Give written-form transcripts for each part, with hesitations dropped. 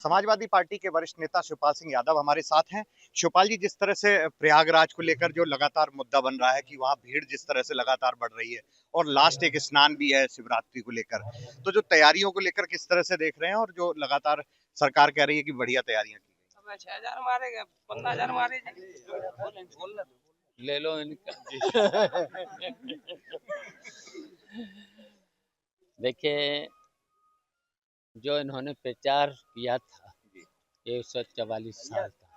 Samajwadi party के वरिष्ठ नेता शिवपाल सिंह यादव हमारे साथ हैं। शिवपाल जी, जिस तरह से प्रयागराज को लेकर जो लगातार मुद्दा बन रहा है कि वहां भीड़ जिस तरह से लगातार बढ़ रही है और लास्ट एक स्नान भी है शिवरात्रि को लेकर, तो जो तैयारियों को लेकर किस तरह से देख रहे हैं और जो लगातार सरकार कह रही है कि बढ़िया तैयारियां की गई। अब 6,000 मारेगा, 15,000 मारे ले लो इनका देखिए, जो इन्होंने प्रचार किया था 144 साल का,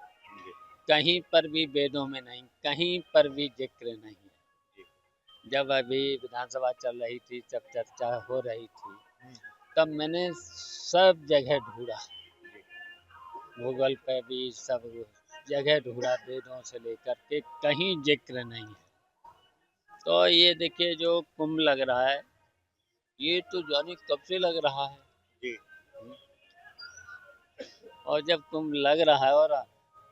कहीं पर भी वेदों में नहीं, कहीं पर भी जिक्र नहीं है। जब अभी विधानसभा चल रही थी, जब चर्चा हो रही थी, तब मैंने सब जगह ढूंढा, गूगल पे भी सब जगह ढूंढा, वेदों से लेकर के कहीं जिक्र नहीं है। तो ये देखिए, जो कुंभ लग रहा है, ये तो जाने कब से लग रहा है जी। और जब कुंभ लग रहा है और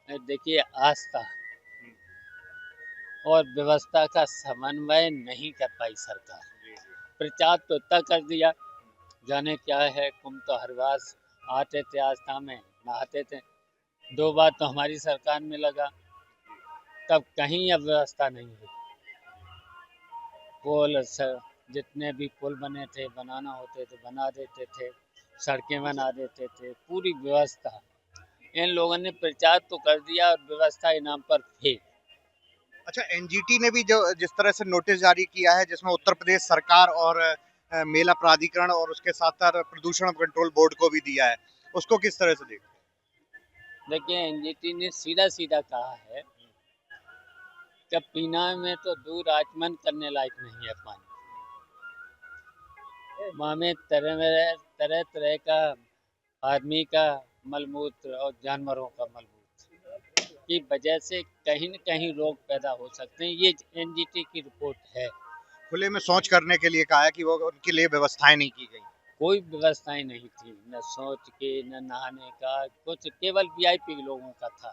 देखिए आस्था और व्यवस्था का समन्वय नहीं कर पाई सरकार। प्रचार तो इतना कर दिया, जाने क्या है, कुंभ तो हर बार आते थे, आस्था में नहाते थे। 2 बार तो हमारी सरकार में लगा, तब कहीं अब व्यवस्था नहीं हुई। पुल जितने भी पुल बने थे, बनाना होते थे बना देते थे, सड़कें बना देते थे, पूरी व्यवस्था। इन लोगों ने प्रचार तो कर दिया और व्यवस्था के नाम पर फेल। अच्छा, एनजीटी ने भी जो जिस तरह से नोटिस जारी किया है जिसमें उत्तर प्रदेश सरकार और मेला प्राधिकरण और उसके साथ साथ प्रदूषण कंट्रोल बोर्ड को भी दिया है, उसको किस तरह से देखते देखिए, एनजीटी ने सीधा सीधा कहा है कि पीना में तो दूर आचमन करने लायक नहीं है पानी। वहाँ में तरह तरह तरह का आदमी का मलमूत्र और जानवरों का मलमूत्र की वजह से कहीं न कहीं रोग पैदा हो सकते हैं। ये एनजीटी की रिपोर्ट है। खुले में शौच करने के लिए कहा है कि वो उनके लिए व्यवस्थाएं नहीं की गई। कोई व्यवस्थाएं नहीं थी, न सोच के, न नहाने का कुछ, केवल वीआईपी लोगों का था।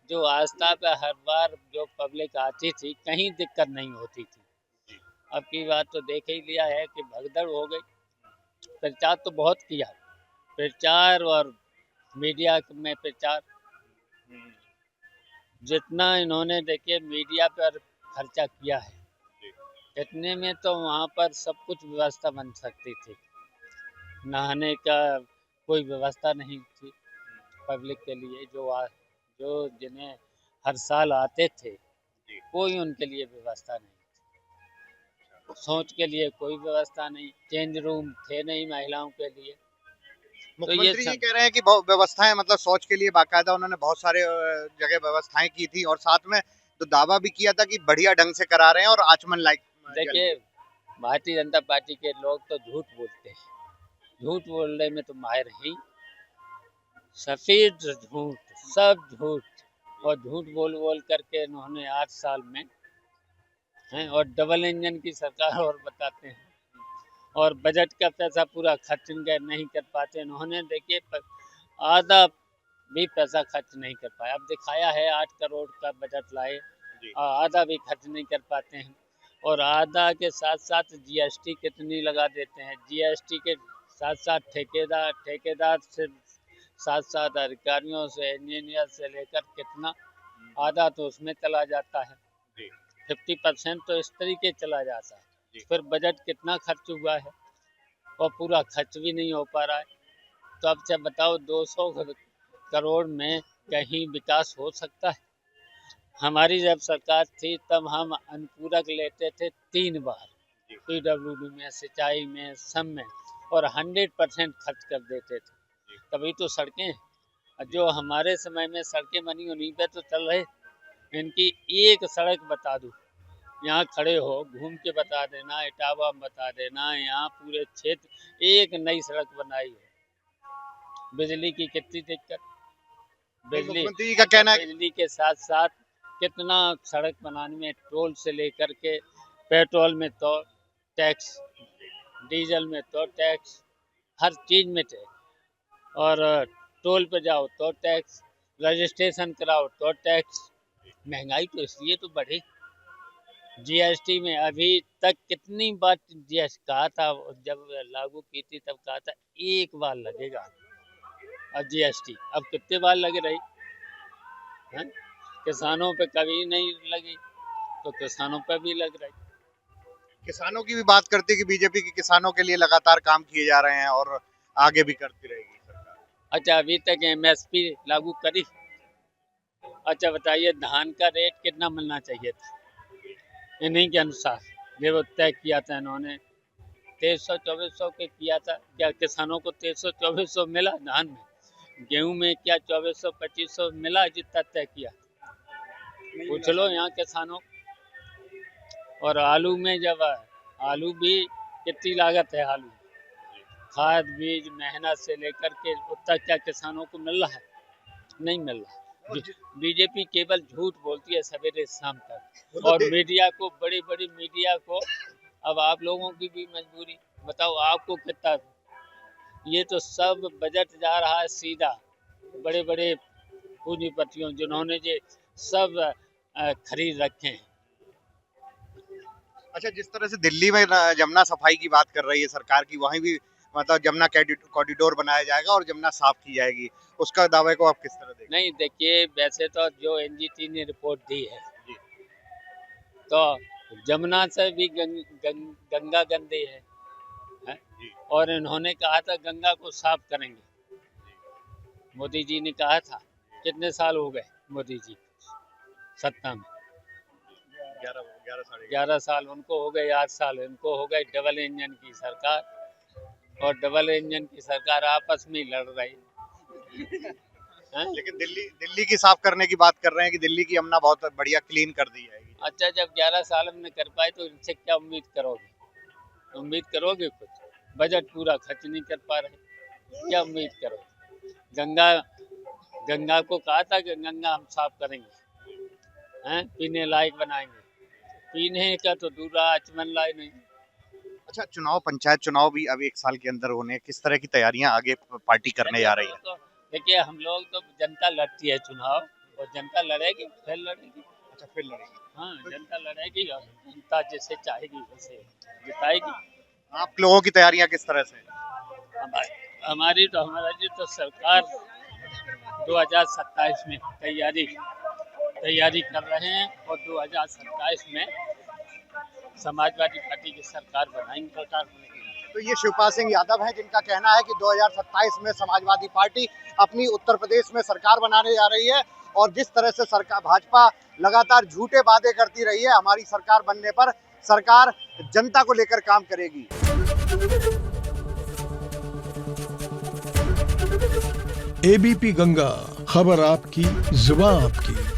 जो आस्था पे हर बार जो पब्लिक आती थी, कहीं दिक्कत नहीं होती थी। अब की बात तो देख ही लिया है कि भगदड़ हो गई। प्रचार तो बहुत किया, प्रचार और मीडिया में प्रचार, जितना इन्होंने देखिए मीडिया पर खर्चा किया है, इतने में तो वहाँ पर सब कुछ व्यवस्था बन सकती थी। नहाने का कोई व्यवस्था नहीं थी पब्लिक के लिए, जो जिन्हें हर साल आते थे, कोई उनके लिए व्यवस्था नहीं थी। सोच के लिए कोई व्यवस्था नहीं, चेंज रूम थे नहीं महिलाओं के लिए। तो ये मुख्यमंत्री जी सब कह रहे हैं कि व्यवस्थाएं, मतलब शौच के लिए बाकायदा उन्होंने बहुत सारे जगह व्यवस्थाएं की थी और साथ में तो दावा भी किया था कि बढ़िया ढंग से करा रहे हैं और आचमन लायक जल भी देखिए, है। भारतीय जनता पार्टी के लोग तो झूठ बोलते हैं, झूठ बोलने में तो माहिर हैं, सफेद झूठ, सब झूठ। और झूठ बोल बोल करके इन्होंने 8 साल में हैं, और डबल इंजन की सरकार और बताते हैं, और बजट का पैसा पूरा खर्च नहीं कर पाते इन्होंने। देखिए, आधा भी पैसा खर्च नहीं कर पाया। अब दिखाया है 8 करोड़ का बजट लाए, आधा भी खर्च नहीं कर पाते हैं। और आधा के साथ साथ जीएसटी कितनी लगा देते हैं, जीएसटी के साथ साथ ठेकेदार से साथ साथ अधिकारियों से, इंजीनियर से लेकर कितना, आधा तो उसमें चला जाता है। 50% तो इस तरीके चला जाता है। फिर बजट कितना खर्च हुआ है और पूरा खर्च भी नहीं हो पा रहा है। तो अब से बताओ, 200 करोड़ में कहीं विकास हो सकता है? हमारी जब सरकार थी तब हम अनुपूरक लेते थे 3 बार, पीडब्ल्यूडी में, सिंचाई में, सब में, और 100% खर्च कर देते थे। तभी तो सड़कें हैं। जो हमारे समय में सड़कें बनी, उन्हीं पे तो चल रहे। इनकी एक सड़क बता दूं, यहाँ खड़े हो घूम के बता देना, इटावा में बता देना, यहाँ पूरे क्षेत्र एक नई सड़क बनाई हो। बिजली की कितनी दिक्कत, बिजली मुख्यमंत्री जी का कहना है बिजली के साथ साथ कितना सड़क बनाने में, टोल से लेकर के पेट्रोल में तो टैक्स, डीजल में तो टैक्स, हर चीज़ में टैक्स। और टोल पे जाओ तो टैक्स, रजिस्ट्रेशन कराओ तो टैक्स। महंगाई तो इसलिए तो बढ़ी। जीएसटी में अभी तक कितनी बार जीएसटी कहा था, जब लागू की थी तब कहा था 1 बार लगेगा, और जीएसटी अब कितने बार लग रही है? किसानों पे कभी नहीं लगी तो किसानों पे भी लग रही। किसानों की भी बात करती है कि बीजेपी के किसानों के लिए लगातार काम किए जा रहे हैं और आगे भी करती रहेगी सरकार। अच्छा, अभी तक एमएसपी लागू करी? अच्छा बताइए, धान का रेट कितना मिलना चाहिए था? इन्हीं के अनुसार ये वो तय किया था इन्होंने, 2300-2400 के किया था। क्या किसानों को 2300-2400 मिला? धान में, गेहूं में क्या 2400-2500 मिला जितना तय किया? पूछ लो यहाँ किसानों। और आलू में जब आलू भी कितनी लागत है, आलू खाद बीज मेहनत से लेकर के उतना क्या किसानों को मिल रहा है? नहीं मिल रहा। बीजेपी केवल झूठ बोलती है सवेरे शाम तक, और मीडिया को, बड़ी बड़ी मीडिया को, अब आप लोगों की भी मजबूरी, बताओ आपको कितना, ये तो सब बजट जा रहा है सीधा बड़े बड़े पूंजीपतियों जिन्होंने ये सब खरीद रखे हैं। अच्छा, जिस तरह से दिल्ली में जमुना सफाई की बात कर रही है सरकार की, वहीं भी मतलब जमुना कॉरिडोर बनाया जाएगा और जमुना साफ की जाएगी, उसका दावे को आप किस तरह देखते हैं? नहीं देखिए, वैसे तो जो एनजीटी ने रिपोर्ट दी है तो जमुना से भी गंगा गंदी है? और इन्होंने कहा था गंगा को साफ करेंगे, मोदी जी ने कहा था। कितने साल हो गए मोदी जी सत्ता में? 11 साल उनको हो गए, 8 साल इनको हो गए। डबल इंजन की सरकार, और डबल इंजन की सरकार आपस में लड़ रही है। लेकिन दिल्ली की साफ करने की बात कर रहे हैं कि दिल्ली की यमुना बहुत बढ़िया क्लीन कर दी जाएगी। अच्छा, जब 11 साल में कर पाए तो इनसे क्या उम्मीद करोगे? उम्मीद करोगे कुछ? बजट पूरा खर्च नहीं कर पा रहे, क्या उम्मीद करोगे? गंगा को कहा था कि गंगा हम साफ करेंगे, हैं, पीने लायक बनाएंगे। पीने का तो दूर रहा, अचमन लायक नहीं। अच्छा, पंचायत चुनाव भी अब 1 साल के अंदर होने, किस तरह की तैयारियां आगे पार्टी करने जा रही है? तो देखिए, हम लोग तो, जनता लड़ती है चुनाव, और जनता लड़ेगी, फिर लड़ेगी। अच्छा, फिर लड़ेगी। हाँ, जनता लड़ेगी और जनता जैसे चाहेगी वैसे जिताएगी। आप लोगों की तैयारियां किस तरह से? हमारी तो सरकार 2027 में तैयारी कर रहे हैं, और 2027 में समाजवादी पार्टी की सरकार बनाएंगे। तो ये शिवपाल सिंह यादव हैं, जिनका कहना है कि 2027 में समाजवादी पार्टी अपनी उत्तर प्रदेश में सरकार बनाने जा रही है, और जिस तरह से सरकार भाजपा लगातार झूठे वादे करती रही है, हमारी सरकार बनने पर सरकार जनता को लेकर काम करेगी। एबीपी गंगा, खबर आपकी, जुबान आपकी।